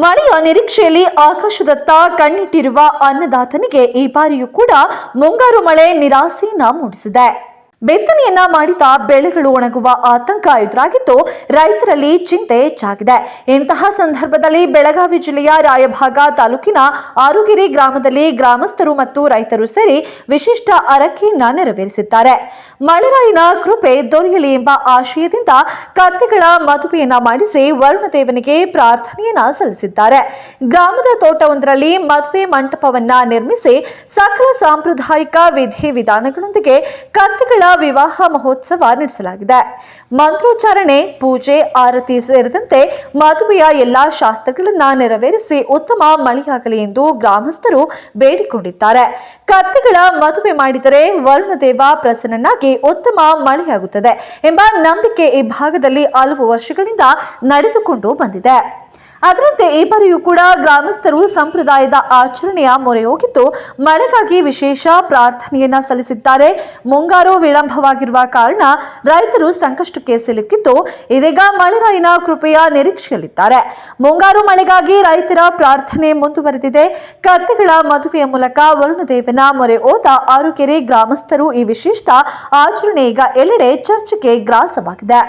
ಮಳೆಯ ನಿರೀಕ್ಷೆಯಲ್ಲಿ ಆಕಾಶದತ್ತ ಕಣ್ಣಿಟ್ಟಿರುವ ಅನ್ನದಾತನಿಗೆ ಈ ಬಾರಿಯೂ ಕೂಡ ಮುಂಗಾರು ಮಳೆ ನಿರಾಸೆಯನ್ನ ಮೂಡಿಸಿದೆ. ಬಿತ್ತನೆಯನ್ನ ಮಾಡಿದ ಬೆಳೆಗಳು ಒಣಗುವ ಆತಂಕ ಎದುರಾಗಿದ್ದು ರೈತರಲ್ಲಿ ಚಿಂತೆ ಹೆಚ್ಚಾಗಿದೆ. ಇಂತಹ ಸಂದರ್ಭದಲ್ಲಿ ಬೆಳಗಾವಿ ಜಿಲ್ಲೆಯ ರಾಯಭಾಗ ತಾಲೂಕಿನ ಆರುಗೆರೆ ಗ್ರಾಮದಲ್ಲಿ ಗ್ರಾಮಸ್ಥರು ಮತ್ತು ರೈತರು ಸೇರಿ ವಿಶಿಷ್ಟ ಹರಕೆಯನ್ನ ನೆರವೇರಿಸಿದ್ದಾರೆ. ಮಳೆರಾಯನ ಕೃಪೆ ದೊರೆಯಲಿ ಎಂಬ ಆಶಯದಿಂದ ಕತ್ತೆಗಳ ಮದುವೆಯನ್ನ ಮಾಡಿಸಿ ವರುಣದೇವನಿಗೆ ಪ್ರಾರ್ಥನೆಯನ್ನ ಸಲ್ಲಿಸಿದ್ದಾರೆ. ಗ್ರಾಮದ ತೋಟವೊಂದರಲ್ಲಿ ಮದುವೆ ಮಂಟಪವನ್ನ ನಿರ್ಮಿಸಿ ಸಕಲ ಸಾಂಪ್ರದಾಯಿಕ ವಿಧಿವಿಧಾನಗಳೊಂದಿಗೆ ಕತ್ತೆಗಳ ವಿವಾಹ ಮಹೋತ್ಸವ ನಡೆಸಲಾಗಿದೆ. ಮಂತ್ರೋಚ್ಚಾರಣೆ, ಪೂಜೆ, ಆರತಿ ಸೇರಿದಂತೆ ಮದುವೆಯ ಎಲ್ಲಾ ಶಾಸ್ತ್ರಗಳನ್ನ ನೆರವೇರಿಸಿ ಉತ್ತಮ ಮಳೆಯಾಗಲಿ ಎಂದು ಗ್ರಾಮಸ್ಥರು ಬೇಡಿಕೊಂಡಿದ್ದಾರೆ. ಕತ್ತೆಗಳ ಮದುವೆ ಮಾಡಿದರೆ ವರುಣದೇವ ಪ್ರಸನ್ನನಾಗಿ ಉತ್ತಮ ಮಳೆಯಾಗುತ್ತದೆ ಎಂಬ ನಂಬಿಕೆ ಈ ಭಾಗದಲ್ಲಿ ಹಲವು ವರ್ಷಗಳಿಂದ ನಡೆದುಕೊಂಡು ಬಂದಿದೆ. ಅದರಂತೆ ಈ ಬಾರಿಯೂ ಕೂಡ ಗ್ರಾಮಸ್ಥರು ಸಂಪ್ರದಾಯದ ಆಚರಣೆಯ ಮೊರೆ ಹೋಗಿದ್ದು ಮಳೆಗಾಗಿ ವಿಶೇಷ ಪ್ರಾರ್ಥನೆಯನ್ನ ಸಲ್ಲಿಸಿದ್ದಾರೆ. ಮುಂಗಾರು ವಿಳಂಬವಾಗಿರುವ ಕಾರಣ ರೈತರು ಸಂಕಷ್ಟಕ್ಕೆ ಸಿಲುಕಿದ್ದು ಇದೀಗ ಮಳೆರಾಯನ ಕೃಪೆಯ ನಿರೀಕ್ಷೆಯಲ್ಲಿದ್ದಾರೆ. ಮುಂಗಾರು ಮಳೆಗಾಗಿ ರೈತರ ಪ್ರಾರ್ಥನೆ ಮುಂದುವರೆದಿದೆ. ಕತ್ತೆಗಳ ಮದುವೆಯ ಮೂಲಕ ವರುಣದೇವನ ಮೊರೆ ಹೋದ ಆರುಗೆರೆ ಗ್ರಾಮಸ್ಥರು ಈ ವಿಶಿಷ್ಟ ಆಚರಣೆ ಈಗ ಎಲ್ಲೆಡೆ ಚರ್ಚೆಗೆ ಗ್ರಾಸವಾಗಿದೆ.